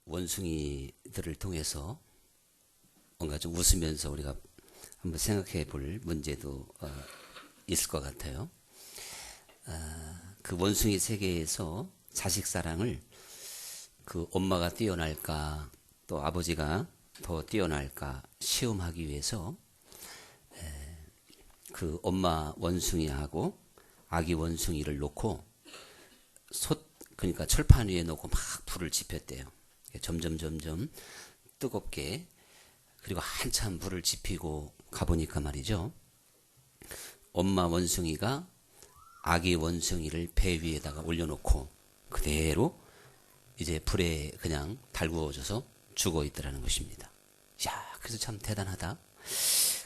원숭이들을 통해서 뭔가 좀 웃으면서 우리가 한번 생각해 볼 문제도 있을 것 같아요. 그 원숭이 세계에서 자식 사랑을 그 엄마가 뛰어날까 또 아버지가 더 뛰어날까 시험하기 위해서 그 엄마 원숭이하고 아기 원숭이를 놓고 그러니까 철판 위에 놓고 막 불을 지폈대요. 점점 뜨겁게, 그리고 한참 불을 지피고 가보니까 말이죠, 엄마 원숭이가 아기 원숭이를 배 위에다가 올려놓고 그대로 이제 불에 그냥 달구어져서 죽어 있더라는 것입니다. 야, 그래서 참 대단하다.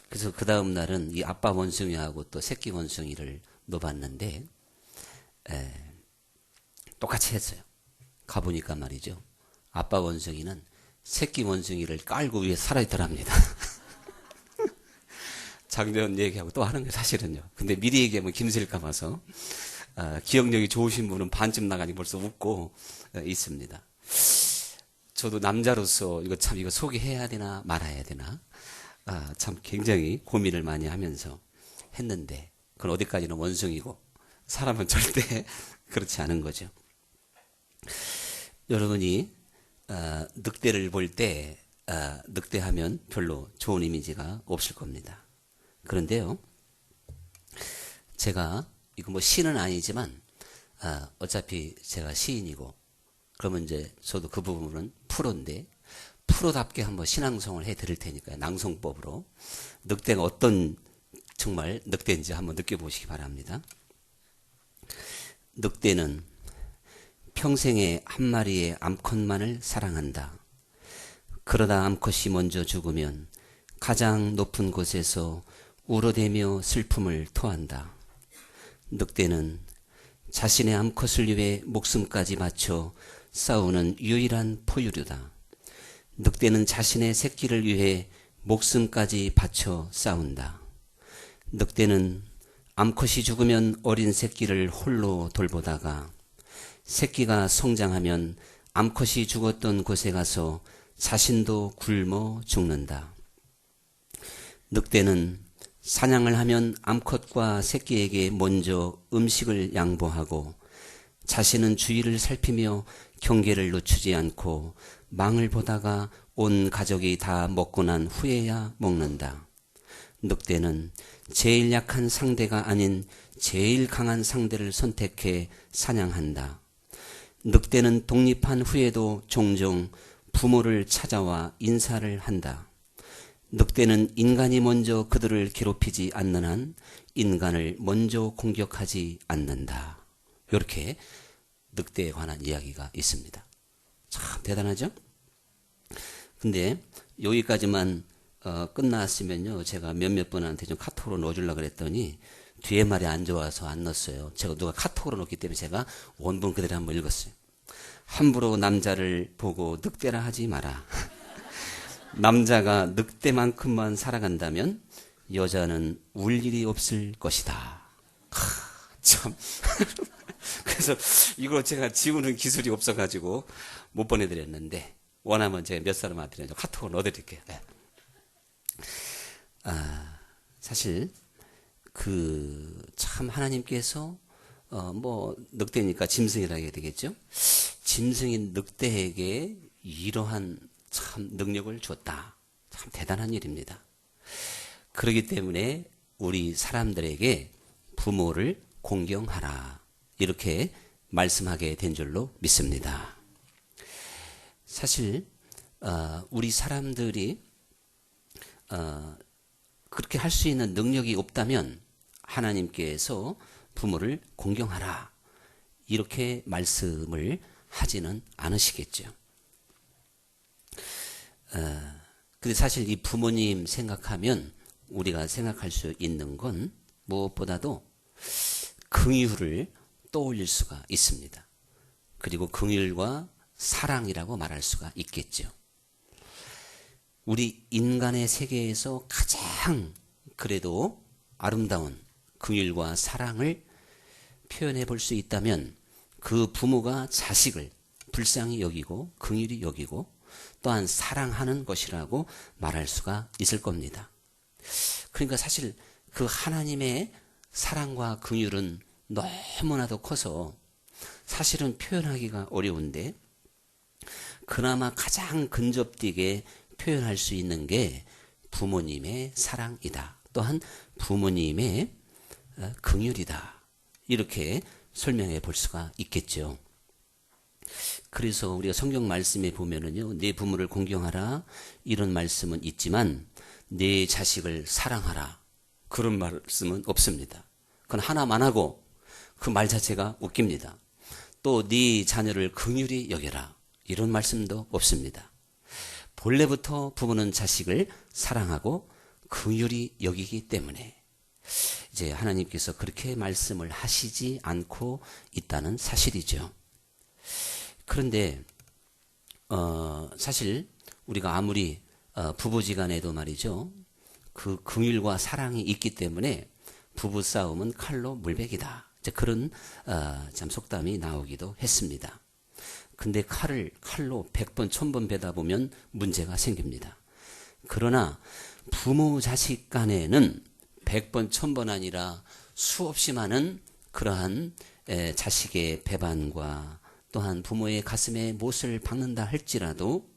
그래서 그 다음 날은 이 아빠 원숭이하고 또 새끼 원숭이를 놓았는데 똑같이 했어요. 가보니까 말이죠, 아빠 원숭이는 새끼 원숭이를 깔고 위에 살아있더랍니다. 작년 얘기하고 또 하는 게 사실은요. 근데 미리 얘기하면 김새일까 봐서 기억력이 좋으신 분은 반쯤 나가니 벌써 웃고 있습니다. 저도 남자로서 이거 소개해야 되나 말아야 되나 참 굉장히 고민을 많이 하면서 했는데, 그건 어디까지는 원숭이고 사람은 절대 그렇지 않은 거죠. 여러분이 늑대를 볼 때 늑대하면 별로 좋은 이미지가 없을 겁니다. 그런데요, 제가 이거 뭐 시는 아니지만 어차피 제가 시인이고, 그러면 이제 저도 그 부분은 프로인데 프로답게 한번 신앙송을 해 드릴 테니까요. 낭송법으로 늑대가 어떤 정말 늑대인지 한번 느껴보시기 바랍니다. 늑대는 평생에 한 마리의 암컷만을 사랑한다. 그러다 암컷이 먼저 죽으면 가장 높은 곳에서 울어대며 슬픔을 토한다. 늑대는 자신의 암컷을 위해 목숨까지 바쳐 싸우는 유일한 포유류다. 늑대는 자신의 새끼를 위해 목숨까지 바쳐 싸운다. 늑대는 암컷이 죽으면 어린 새끼를 홀로 돌보다가 새끼가 성장하면 암컷이 죽었던 곳에 가서 자신도 굶어 죽는다. 늑대는 사냥을 하면 암컷과 새끼에게 먼저 음식을 양보하고 자신은 주위를 살피며 경계를 늦추지 않고 망을 보다가 온 가족이 다 먹고 난 후에야 먹는다. 늑대는 제일 약한 상대가 아닌 제일 강한 상대를 선택해 사냥한다. 늑대는 독립한 후에도 종종 부모를 찾아와 인사를 한다. 늑대는 인간이 먼저 그들을 괴롭히지 않는 한 인간을 먼저 공격하지 않는다. 이렇게 늑대에 관한 이야기가 있습니다. 참 대단하죠? 근데 여기까지만 끝났으면요, 제가 몇몇 분한테 좀 카톡으로 넣어주려고 그랬더니 뒤에 말이 안 좋아서 안 넣었어요. 제가 누가 카톡으로 넣었기 때문에 제가 원본 그대로 한번 읽었어요. 함부로 남자를 보고 늑대라 하지 마라. 남자가 늑대만큼만 살아간다면 여자는 울 일이 없을 것이다. 참. 그래서 이걸 제가 지우는 기술이 없어가지고 못 보내드렸는데, 원하면 제가 몇 사람한테 카톡을 넣어드릴게요. 네. 사실 참 하나님께서 뭐 늑대니까 짐승이라 해야 되겠죠. 짐승인 늑대에게 이러한 참 능력을 줬다. 참 대단한 일입니다. 그렇기 때문에 우리 사람들에게 부모를 공경하라, 이렇게 말씀하게 된 줄로 믿습니다. 사실 우리 사람들이 그렇게 할 수 있는 능력이 없다면 하나님께서 부모를 공경하라, 이렇게 말씀을 하지는 않으시겠죠. 근데 사실 이 부모님 생각하면 우리가 생각할 수 있는 건 무엇보다도 긍휼을 떠올릴 수가 있습니다. 그리고 긍휼과 사랑이라고 말할 수가 있겠죠. 우리 인간의 세계에서 가장 그래도 아름다운 긍휼과 사랑을 표현해 볼 수 있다면 그 부모가 자식을, 불쌍히 여기고 긍휼히 여기고 또한 사랑하는 것이라고 말할 수가 있을 겁니다. 그러니까 사실 그 하나님의 사랑과 긍휼은 너무나도 커서 사실은 표현하기가 어려운데 그나마 가장 근접되게 표현할 수 있는 게 부모님의 사랑이다. 또한 부모님의 긍휼이다. 이렇게 설명해 볼 수가 있겠죠. 그래서 우리가 성경 말씀에 보면은요, 내 부모를 공경하라 이런 말씀은 있지만 내 자식을 사랑하라 그런 말씀은 없습니다. 그건 하나만 하고 그 말 자체가 웃깁니다. 또 네 자녀를 긍휼히 여겨라 이런 말씀도 없습니다. 본래부터 부모는 자식을 사랑하고 긍휼히 여기기 때문에 이제 하나님께서 그렇게 말씀을 하시지 않고 있다는 사실이죠. 그런데 사실 우리가 아무리 부부지간에도 말이죠, 그 긍휼과 사랑이 있기 때문에 부부 싸움은 칼로 물베기다. 그런 참 속담이 나오기도 했습니다. 근데 칼로 100번 1000번 베다 보면 문제가 생깁니다. 그러나 부모 자식 간에는 100번 1000번 아니라 수없이 많은 그러한 자식의 배반과 또한 부모의 가슴에 못을 박는다 할지라도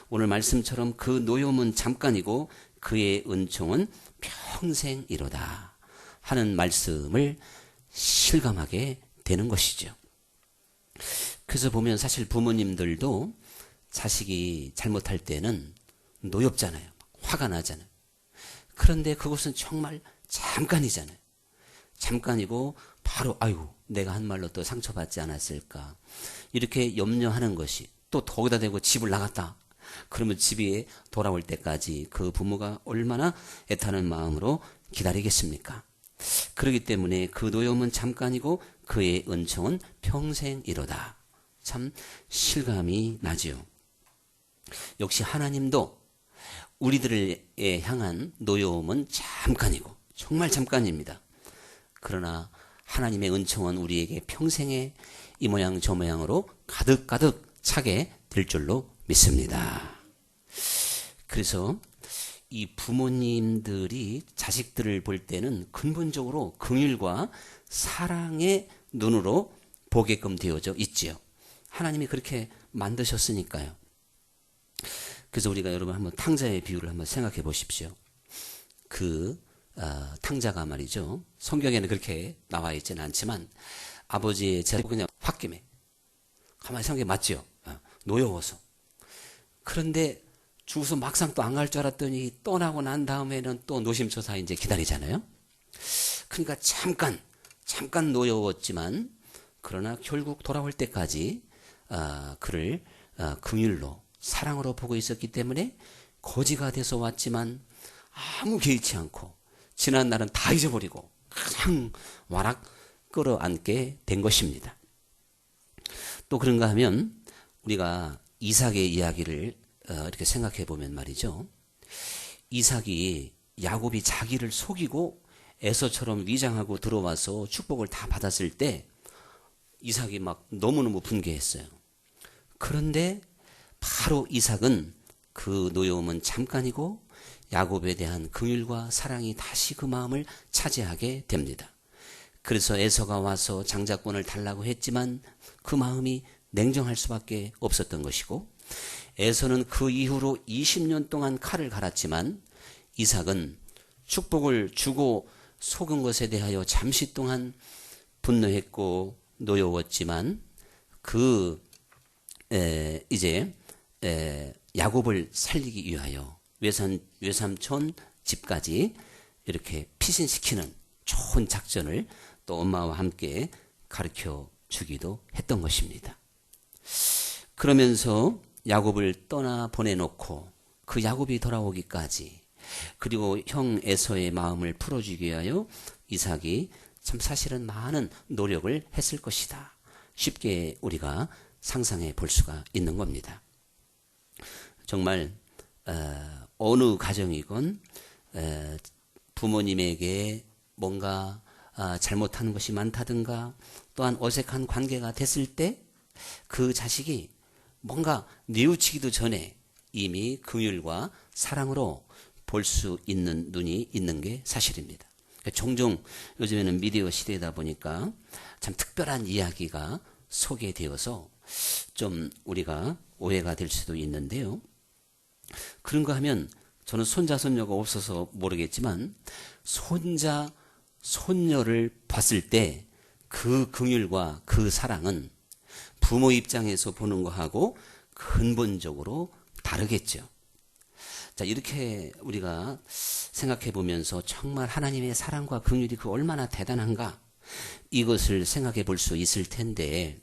오늘 말씀처럼 그 노여움은 잠깐이고 그의 은총은 평생이로다 하는 말씀을 실감하게 되는 것이죠. 그래서 보면 사실 부모님들도 자식이 잘못할 때는 노엽잖아요. 화가 나잖아요. 그런데 그것은 정말 잠깐이잖아요. 잠깐이고 바로 아이고 내가 한 말로 또 상처받지 않았을까 이렇게 염려하는 것이 또 거기다 대고 집을 나갔다. 그러면 집에 돌아올 때까지 그 부모가 얼마나 애타는 마음으로 기다리겠습니까? 그렇기 때문에 그 노여움은 잠깐이고 그의 은총은 평생이로다. 참 실감이 나지요. 역시 하나님도 우리들을 향한 노여움은 잠깐이고 정말 잠깐입니다. 그러나 하나님의 은총은 우리에게 평생에 이 모양 저 모양으로 가득가득 차게 될 줄로 믿습니다. 그래서 이 부모님들이 자식들을 볼 때는 근본적으로 긍휼과 사랑의 눈으로 보게끔 되어져 있지요. 하나님이 그렇게 만드셨으니까요. 그래서 우리가 여러분 한번 탕자의 비유를 한번 생각해 보십시오. 그 탕자가 말이죠. 성경에는 그렇게 나와 있지는 않지만 아버지의 제가 그냥 홧김에 가만히 생각해 맞죠. 노여워서. 그런데 죽어서 막상 또 안 갈 줄 알았더니 떠나고 난 다음에는 또 노심초사 이제 기다리잖아요. 그러니까 잠깐 노여웠지만 그러나 결국 돌아올 때까지 그를 긍휼로 사랑으로 보고 있었기 때문에 거지가 돼서 왔지만 아무 개의치 않고 지난 날은 다 잊어버리고 그냥 와락 끌어안게 된 것입니다. 또 그런가 하면 우리가 이삭의 이야기를 이렇게 생각해 보면 말이죠. 이삭이 야곱이 자기를 속이고 에서처럼 위장하고 들어와서 축복을 다 받았을 때 이삭이 막 너무너무 분개했어요. 그런데 바로 이삭은 그 노여움은 잠깐이고 야곱에 대한 긍휼과 사랑이 다시 그 마음을 차지하게 됩니다. 그래서 에서가 와서 장자권을 달라고 했지만 그 마음이 냉정할 수밖에 없었던 것이고 에서는 그 이후로 20년 동안 칼을 갈았지만 이삭은 축복을 주고 속은 것에 대하여 잠시 동안 분노했고 노여웠지만 이제 야곱을 살리기 위하여 외삼촌 집까지 이렇게 피신시키는 좋은 작전을 또 엄마와 함께 가르쳐 주기도 했던 것입니다. 그러면서 야곱을 떠나 보내놓고 그 야곱이 돌아오기까지 그리고 형 에서의 마음을 풀어주기 위하여 이삭이 참 사실은 많은 노력을 했을 것이다. 쉽게 우리가 상상해 볼 수가 있는 겁니다. 정말 어느 가정이건 부모님에게 뭔가 잘못한 것이 많다든가 또한 어색한 관계가 됐을 때 그 자식이 뭔가 뉘우치기도 전에 이미 긍휼과 사랑으로 볼 수 있는 눈이 있는 게 사실입니다. 종종 요즘에는 미디어 시대다 보니까 참 특별한 이야기가 소개되어서 좀 우리가 오해가 될 수도 있는데요. 그런가 하면 저는 손자 손녀가 없어서 모르겠지만 손자 손녀를 봤을 때 그 긍휼과 그 사랑은 부모 입장에서 보는 거하고 근본적으로 다르겠죠. 자, 이렇게 우리가 생각해 보면서 정말 하나님의 사랑과 긍휼이 그 얼마나 대단한가 이것을 생각해 볼 수 있을 텐데,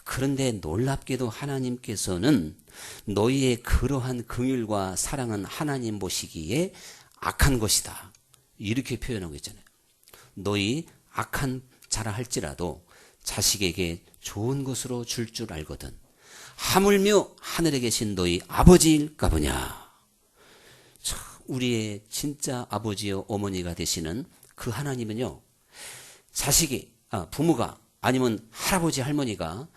그런데 놀랍게도 하나님께서는 너희의 그러한 긍휼과 사랑은 하나님 보시기에 악한 것이다, 이렇게 표현하고 있잖아요. 너희 악한 자라 할지라도 자식에게 좋은 것으로 줄 줄 알거든 하물며 하늘에 계신 너희 아버지일까 보냐. 우리의 진짜 아버지여 어머니가 되시는 그 하나님은요, 자식이 부모가 아니면 할아버지 할머니가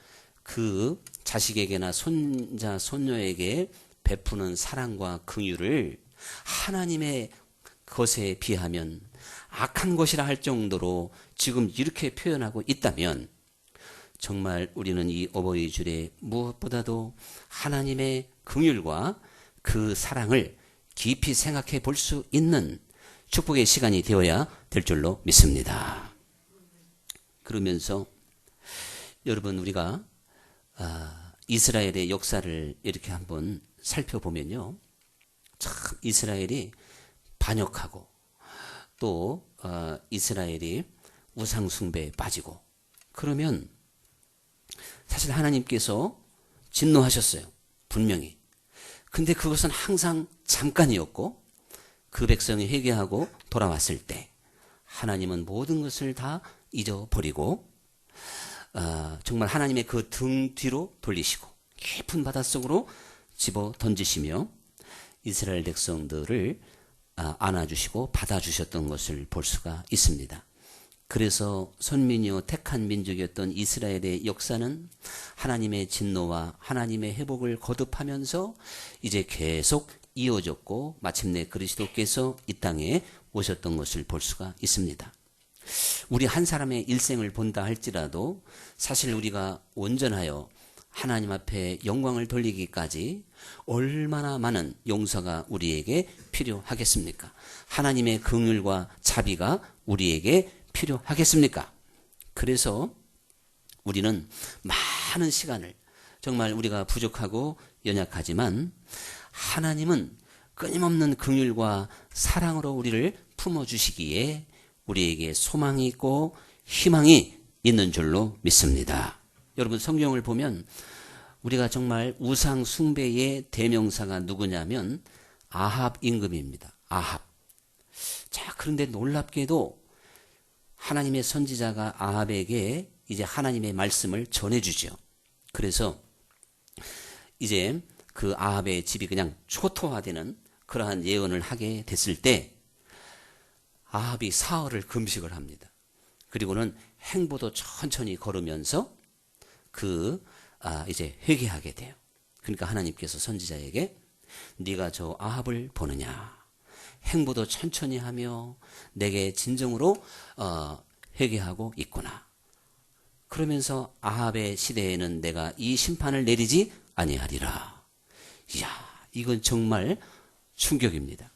그 자식에게나 손자 손녀에게 베푸는 사랑과 긍휼을 하나님의 것에 비하면 악한 것이라 할 정도로 지금 이렇게 표현하고 있다면, 정말 우리는 이 어버이 주일에 무엇보다도 하나님의 긍휼과 그 사랑을 깊이 생각해 볼 수 있는 축복의 시간이 되어야 될 줄로 믿습니다. 그러면서 여러분, 우리가 이스라엘의 역사를 이렇게 한번 살펴보면요, 참 이스라엘이 반역하고 또 이스라엘이 우상 숭배에 빠지고 그러면 사실 하나님께서 진노하셨어요, 분명히. 근데 그것은 항상 잠깐이었고, 그 백성이 회개하고 돌아왔을 때 하나님은 모든 것을 다 잊어버리고 정말 하나님의 그 등 뒤로 돌리시고 깊은 바닷속으로 집어 던지시며 이스라엘 백성들을 안아주시고 받아주셨던 것을 볼 수가 있습니다. 그래서 선민이요 택한 민족이었던 이스라엘의 역사는 하나님의 진노와 하나님의 회복을 거듭하면서 이제 계속 이어졌고 마침내 그리스도께서 이 땅에 오셨던 것을 볼 수가 있습니다. 우리 한 사람의 일생을 본다 할지라도 사실 우리가 온전하여 하나님 앞에 영광을 돌리기까지 얼마나 많은 용서가 우리에게 필요하겠습니까? 하나님의 긍휼과 자비가 우리에게 필요하겠습니까? 그래서 우리는 많은 시간을, 정말 우리가 부족하고 연약하지만 하나님은 끊임없는 긍휼과 사랑으로 우리를 품어주시기에 우리에게 소망이 있고 희망이 있는 줄로 믿습니다. 여러분, 성경을 보면 우리가 정말 우상 숭배의 대명사가 누구냐면 아합 임금입니다. 아합. 자, 그런데 놀랍게도 하나님의 선지자가 아합에게 이제 하나님의 말씀을 전해주죠. 그래서 이제 그 아합의 집이 그냥 초토화되는 그러한 예언을 하게 됐을 때 아합이 사흘을 금식을 합니다. 그리고는 행보도 천천히 걸으면서 이제 회개하게 돼요. 그러니까 하나님께서 선지자에게 네가 저 아합을 보느냐, 행보도 천천히 하며 내게 진정으로 회개하고 있구나. 그러면서 아합의 시대에는 내가 이 심판을 내리지 아니하리라. 이야, 이건 정말 충격입니다.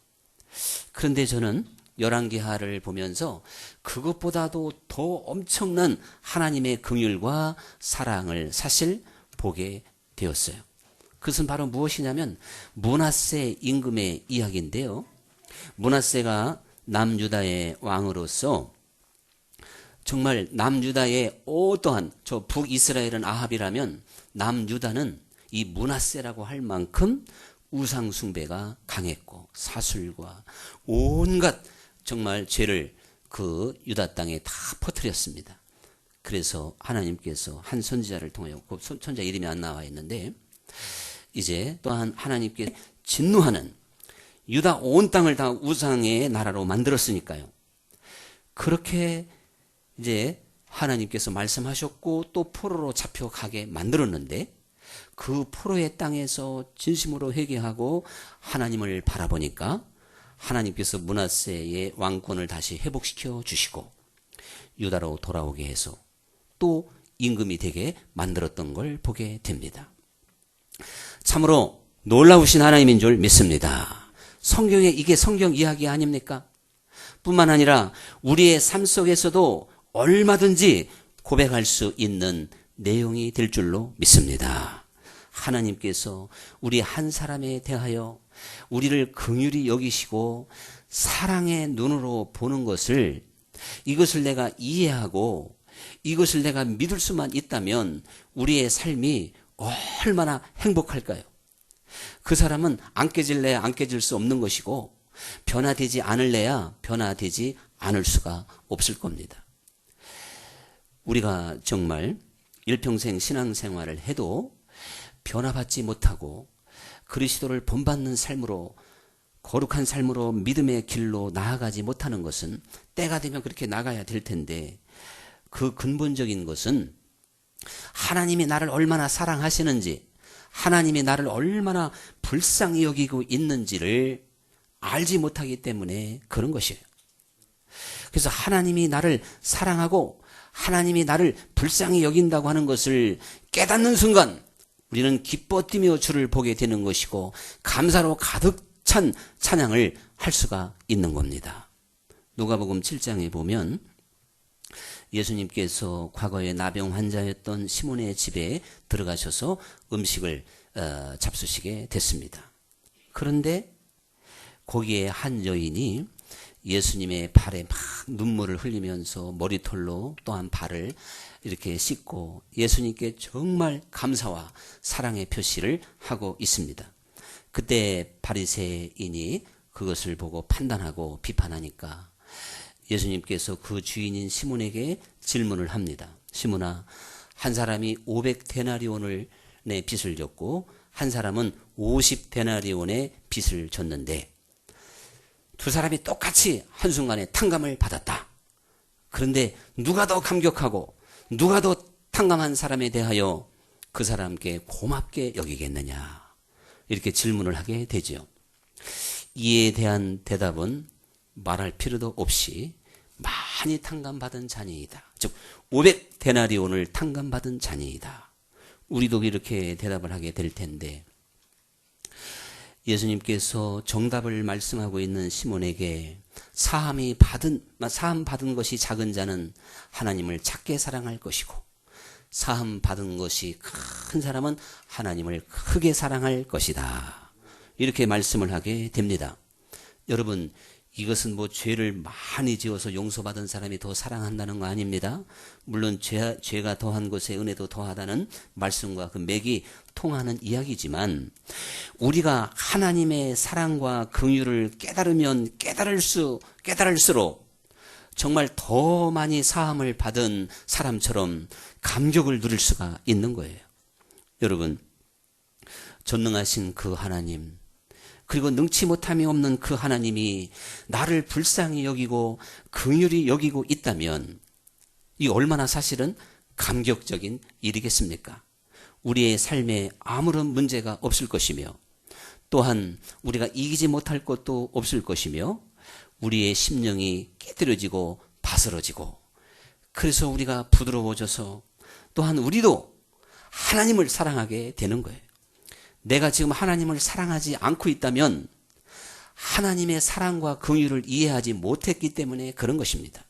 그런데 저는 열왕기하를 보면서 그것보다도 더 엄청난 하나님의 긍휼과 사랑을 사실 보게 되었어요. 그것은 바로 무엇이냐면 므낫세 임금의 이야기인데요. 므낫세가 남유다의 왕으로서 정말 남유다의 어떠한, 저 북이스라엘은 아합이라면 남유다는 이 므낫세라고 할 만큼 우상 숭배가 강했고 사술과 온갖 정말 죄를 그 유다 땅에 다 퍼뜨렸습니다. 그래서 하나님께서 한 선지자를 통하여, 그 선지자 이름이 안 나와 있는데, 이제 또한 하나님께 진노하는, 유다 온 땅을 다 우상의 나라로 만들었으니까요. 그렇게 이제 하나님께서 말씀하셨고 또 포로로 잡혀가게 만들었는데, 그 포로의 땅에서 진심으로 회개하고 하나님을 바라보니까 하나님께서 므낫세의 왕권을 다시 회복시켜 주시고 유다로 돌아오게 해서 또 임금이 되게 만들었던 걸 보게 됩니다. 참으로 놀라우신 하나님인 줄 믿습니다. 성경에 이게 성경 이야기 아닙니까? 뿐만 아니라 우리의 삶 속에서도 얼마든지 고백할 수 있는 내용이 될 줄로 믿습니다. 하나님께서 우리 한 사람에 대하여 우리를 긍휼히 여기시고 사랑의 눈으로 보는 것을, 이것을 내가 이해하고 이것을 내가 믿을 수만 있다면 우리의 삶이 얼마나 행복할까요? 그 사람은 안 깨질래야 안 깨질 수 없는 것이고 변화되지 않을래야 변화되지 않을 수가 없을 겁니다. 우리가 정말 일평생 신앙생활을 해도 변화받지 못하고 그리스도를 본받는 삶으로, 거룩한 삶으로 믿음의 길로 나아가지 못하는 것은 때가 되면 그렇게 나가야 될 텐데, 그 근본적인 것은 하나님이 나를 얼마나 사랑하시는지, 하나님이 나를 얼마나 불쌍히 여기고 있는지를 알지 못하기 때문에 그런 것이에요. 그래서 하나님이 나를 사랑하고 하나님이 나를 불쌍히 여긴다고 하는 것을 깨닫는 순간 우리는 기뻐 뛰며 주를 보게 되는 것이고 감사로 가득 찬 찬양을 할 수가 있는 겁니다. 누가복음 7장에 보면 예수님께서 과거에 나병 환자였던 시몬의 집에 들어가셔서 음식을 잡수시게 됐습니다. 그런데 거기에 한 여인이 예수님의 발에 막 눈물을 흘리면서 머리털로 또한 발을 이렇게 씻고 예수님께 정말 감사와 사랑의 표시를 하고 있습니다. 그때 바리새인이 그것을 보고 판단하고 비판하니까 예수님께서 그 주인인 시몬에게 질문을 합니다. 시몬아, 한 사람이 500데나리온의 빚을 졌고 한 사람은 50데나리온의 빚을 졌는데 두 사람이 똑같이 한순간에 탕감을 받았다. 그런데 누가 더 감격하고 누가 더 탕감한 사람에 대하여 그 사람께 고맙게 여기겠느냐, 이렇게 질문을 하게 되죠. 이에 대한 대답은 말할 필요도 없이 많이 탕감받은 자니이다. 즉 500데나리온을 탕감받은 자니이다. 우리도 이렇게 대답을 하게 될 텐데, 예수님께서 정답을 말씀하고 있는 시몬에게 사함 받은 것이 작은 자는 하나님을 작게 사랑할 것이고 사함 받은 것이 큰 사람은 하나님을 크게 사랑할 것이다. 이렇게 말씀을 하게 됩니다. 여러분, 이것은 뭐 죄를 많이 지어서 용서받은 사람이 더 사랑한다는 거 아닙니다. 물론 죄가 더한 것에 은혜도 더하다는 말씀과 그 맥이 통하는 이야기지만, 우리가 하나님의 사랑과 긍휼을 깨달으면 깨달을수록 정말 더 많이 사함을 받은 사람처럼 감격을 누릴 수가 있는 거예요. 여러분, 전능하신 그 하나님, 그리고 능치 못함이 없는 그 하나님이 나를 불쌍히 여기고 긍휼히 여기고 있다면 이 얼마나 사실은 감격적인 일이겠습니까? 우리의 삶에 아무런 문제가 없을 것이며 또한 우리가 이기지 못할 것도 없을 것이며 우리의 심령이 깨뜨려지고 바스러지고 그래서 우리가 부드러워져서 또한 우리도 하나님을 사랑하게 되는 거예요. 내가 지금 하나님을 사랑하지 않고 있다면 하나님의 사랑과 긍휼을 이해하지 못했기 때문에 그런 것입니다.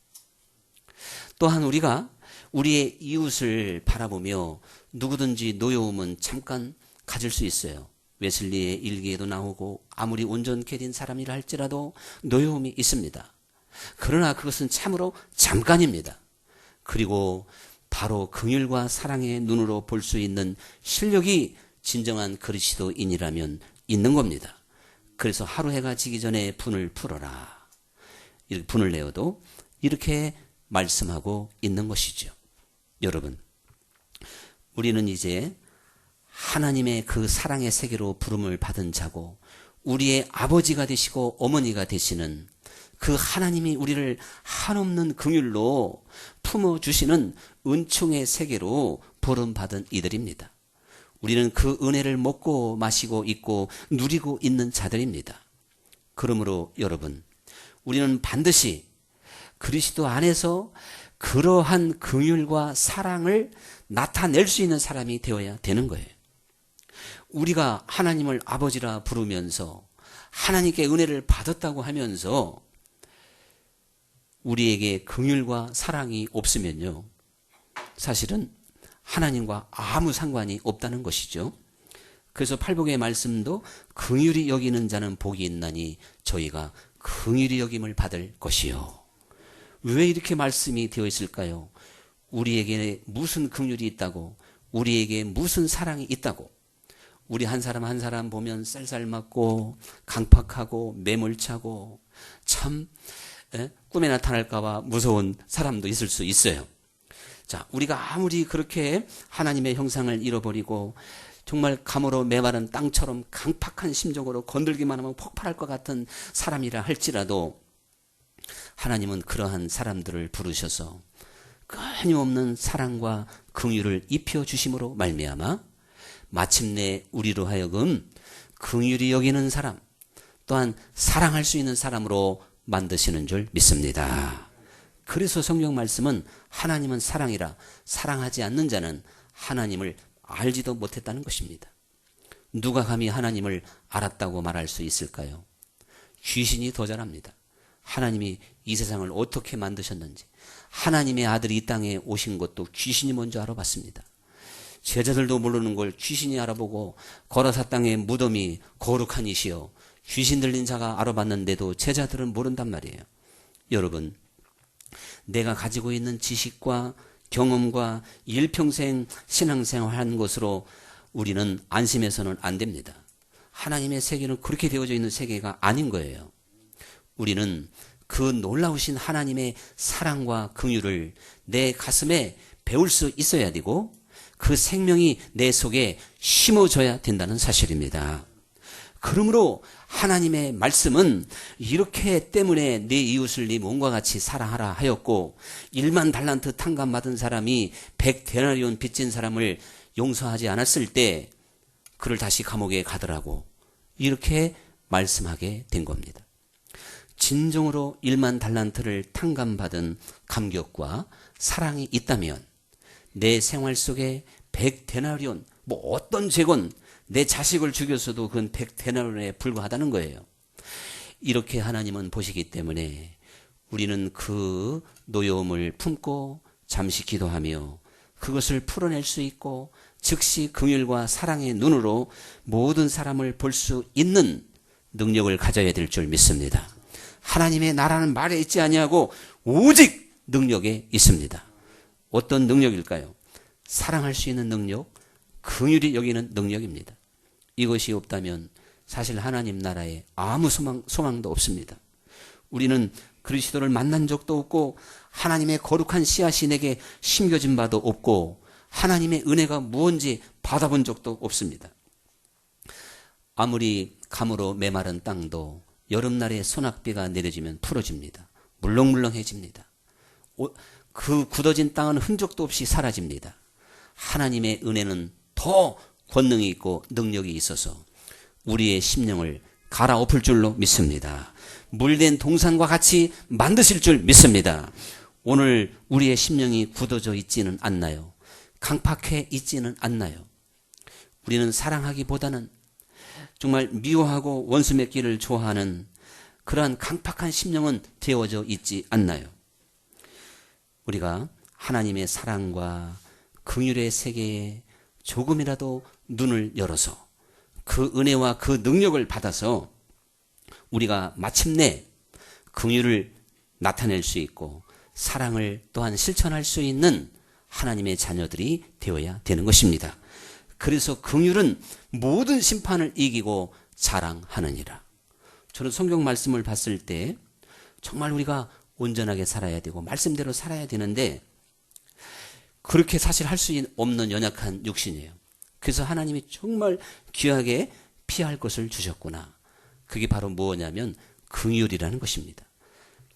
또한 우리가 우리의 이웃을 바라보며 누구든지 노여움은 잠깐 가질 수 있어요. 웨슬리의 일기에도 나오고 아무리 온전케 된 사람이라 할지라도 노여움이 있습니다. 그러나 그것은 참으로 잠깐입니다. 그리고 바로 긍휼과 사랑의 눈으로 볼 수 있는 실력이 진정한 그리스도인이라면 있는 겁니다. 그래서 하루 해가 지기 전에 분을 풀어라. 이렇게 분을 내어도 이렇게 말씀하고 있는 것이죠. 여러분, 우리는 이제 하나님의 그 사랑의 세계로 부름을 받은 자고 우리의 아버지가 되시고 어머니가 되시는 그 하나님이 우리를 한없는 긍휼로 품어주시는 은총의 세계로 부름받은 이들입니다. 우리는 그 은혜를 먹고 마시고 있고 누리고 있는 자들입니다. 그러므로 여러분, 우리는 반드시 그리스도 안에서 그러한 긍휼과 사랑을 나타낼 수 있는 사람이 되어야 되는 거예요. 우리가 하나님을 아버지라 부르면서 하나님께 은혜를 받았다고 하면서 우리에게 긍휼과 사랑이 없으면요, 사실은 하나님과 아무 상관이 없다는 것이죠. 그래서 팔복의 말씀도 긍휼히 여기는 자는 복이 있나니 저희가 긍휼히 여김을 받을 것이요. 왜 이렇게 말씀이 되어 있을까요? 우리에게 무슨 긍휼이 있다고, 우리에게 무슨 사랑이 있다고. 우리 한 사람 한 사람 보면 쌀쌀맞고 강팍하고 매몰차고 참 꿈에 나타날까 봐 무서운 사람도 있을 수 있어요. 자, 우리가 아무리 그렇게 하나님의 형상을 잃어버리고 정말 감으로 메마른 땅처럼 강팍한 심정으로 건들기만 하면 폭발할 것 같은 사람이라 할지라도 하나님은 그러한 사람들을 부르셔서 끊임없는 사랑과 긍휼을 입혀주심으로 말미암아 마침내 우리로 하여금 긍휼히 여기는 사람, 또한 사랑할 수 있는 사람으로 만드시는 줄 믿습니다. 그래서 성경 말씀은 하나님은 사랑이라 사랑하지 않는 자는 하나님을 알지도 못했다는 것입니다. 누가 감히 하나님을 알았다고 말할 수 있을까요? 귀신이 더 잘합니다. 하나님이 이 세상을 어떻게 만드셨는지, 하나님의 아들이 이 땅에 오신 것도 귀신이 먼저 알아봤습니다. 제자들도 모르는 걸 귀신이 알아보고 거라사 땅의 무덤이 거룩한 이시여 귀신 들린 자가 알아봤는데도 제자들은 모른단 말이에요. 여러분, 내가 가지고 있는 지식과 경험과 일평생 신앙생활한 것으로 우리는 안심해서는 안 됩니다. 하나님의 세계는 그렇게 되어져 있는 세계가 아닌 거예요. 우리는 그 놀라우신 하나님의 사랑과 긍휼을 내 가슴에 배울 수 있어야 되고 그 생명이 내 속에 심어져야 된다는 사실입니다. 그러므로 하나님의 말씀은 이렇게 때문에 내 이웃을 네 몸과 같이 사랑하라 하였고 1만 달란트 탕감받은 사람이 100데나리온 빚진 사람을 용서하지 않았을 때 그를 다시 감옥에 가더라고 이렇게 말씀하게 된 겁니다. 진정으로 1만 달란트를 탕감받은 감격과 사랑이 있다면 내 생활 속에 100데나리온 뭐 어떤 재건 내 자식을 죽였어도 그건 100데나리온에 불과하다는 거예요. 이렇게 하나님은 보시기 때문에 우리는 그 노여움을 품고 잠시 기도하며 그것을 풀어낼 수 있고 즉시 긍휼과 사랑의 눈으로 모든 사람을 볼 수 있는 능력을 가져야 될 줄 믿습니다. 하나님의 나라는 말에 있지 아니하고 오직 능력에 있습니다. 어떤 능력일까요? 사랑할 수 있는 능력, 긍휼히 여기는 능력입니다. 이것이 없다면 사실 하나님 나라에 아무 소망도 없습니다. 우리는 그리스도를 만난 적도 없고 하나님의 거룩한 씨앗이 내게 심겨진 바도 없고 하나님의 은혜가 무언지 받아본 적도 없습니다. 아무리 감으로 메마른 땅도 여름날에 소낙비가 내려지면 풀어집니다. 물렁물렁해집니다. 그 굳어진 땅은 흔적도 없이 사라집니다. 하나님의 은혜는 더 권능이 있고 능력이 있어서 우리의 심령을 갈아엎을 줄로 믿습니다. 물된 동산과 같이 만드실 줄 믿습니다. 오늘 우리의 심령이 굳어져 있지는 않나요? 강팍해 있지는 않나요? 우리는 사랑하기보다는 정말 미워하고 원수 맺기를 좋아하는 그러한 강팍한 심령은 되어져 있지 않나요? 우리가 하나님의 사랑과 긍휼의 세계에 조금이라도 눈을 열어서 그 은혜와 그 능력을 받아서 우리가 마침내 긍휼을 나타낼 수 있고 사랑을 또한 실천할 수 있는 하나님의 자녀들이 되어야 되는 것입니다. 그래서 긍휼은 모든 심판을 이기고 자랑하느니라. 저는 성경 말씀을 봤을 때 정말 우리가 온전하게 살아야 되고 말씀대로 살아야 되는데 그렇게 사실 할 수 없는 연약한 육신이에요. 그래서 하나님이 정말 귀하게 피할 것을 주셨구나. 그게 바로 뭐냐면 긍휼이라는 것입니다.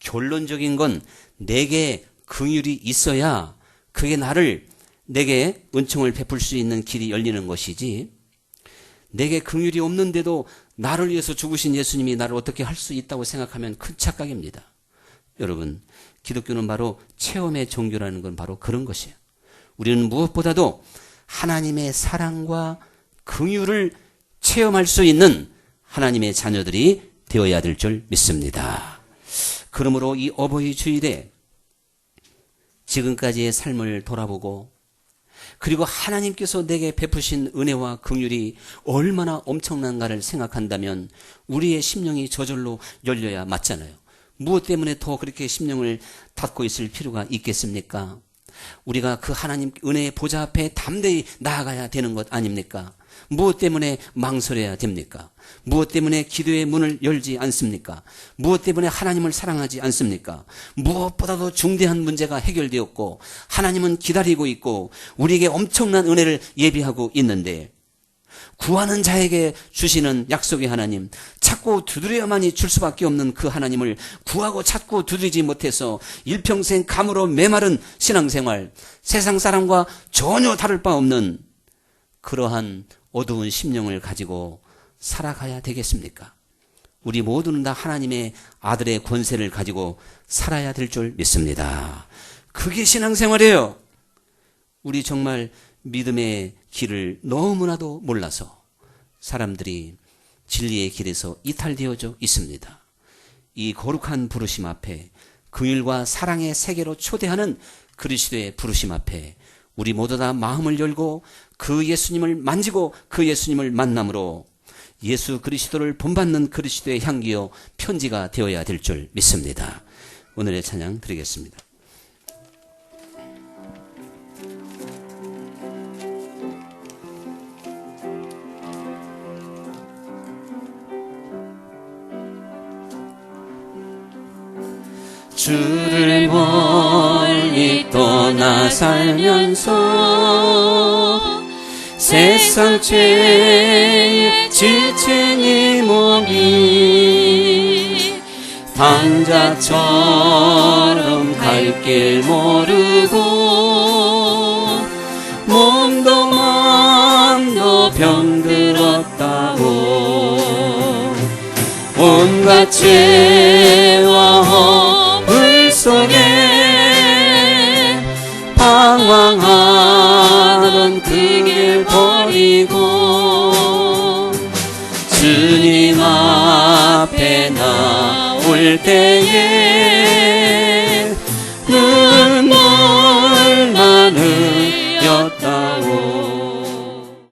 결론적인 건 내게 긍휼이 있어야 그게 나를 내게 은총을 베풀 수 있는 길이 열리는 것이지, 내게 긍휼이 없는데도 나를 위해서 죽으신 예수님이 나를 어떻게 할 수 있다고 생각하면 큰 착각입니다. 여러분, 기독교는 바로 체험의 종교라는 건 바로 그런 것이에요. 우리는 무엇보다도 하나님의 사랑과 긍휼을 체험할 수 있는 하나님의 자녀들이 되어야 될 줄 믿습니다. 그러므로 이 어버이 주일에 지금까지의 삶을 돌아보고, 그리고 하나님께서 내게 베푸신 은혜와 긍휼이 얼마나 엄청난가를 생각한다면 우리의 심령이 저절로 열려야 맞잖아요. 무엇 때문에 더 그렇게 심령을 닫고 있을 필요가 있겠습니까? 우리가 그 하나님 은혜의 보좌 앞에 담대히 나아가야 되는 것 아닙니까? 무엇 때문에 망설여야 됩니까? 무엇 때문에 기도의 문을 열지 않습니까? 무엇 때문에 하나님을 사랑하지 않습니까? 무엇보다도 중대한 문제가 해결되었고 하나님은 기다리고 있고 우리에게 엄청난 은혜를 예비하고 있는데, 구하는 자에게 주시는 약속의 하나님, 찾고 두드려야만이 줄 수밖에 없는 그 하나님을 구하고 찾고 두드리지 못해서 일평생 감으로 메마른 신앙생활, 세상 사람과 전혀 다를 바 없는 그러한 어두운 심령을 가지고 살아가야 되겠습니까? 우리 모두는 다 하나님의 아들의 권세를 가지고 살아야 될 줄 믿습니다. 그게 신앙생활이에요. 우리 정말 믿음의 길을 너무나도 몰라서 사람들이 진리의 길에서 이탈되어져 있습니다. 이 거룩한 부르심 앞에, 긍휼과 사랑의 세계로 초대하는 그리스도의 부르심 앞에 우리 모두 다 마음을 열고 그 예수님을 만지고 그 예수님을 만남으로 예수 그리스도를 본받는 그리스도의 향기요 편지가 되어야 될 줄 믿습니다. 오늘의 찬양 드리겠습니다. 주를 멀리 떠나 살면서 세상 죄에 지친 이 몸이 방자처럼 갈 길 모르고 몸도 마음도 병들었다고 온갖 죄와 허물 속에 방황하던 그 길 버리고 주님 앞에 나올 때에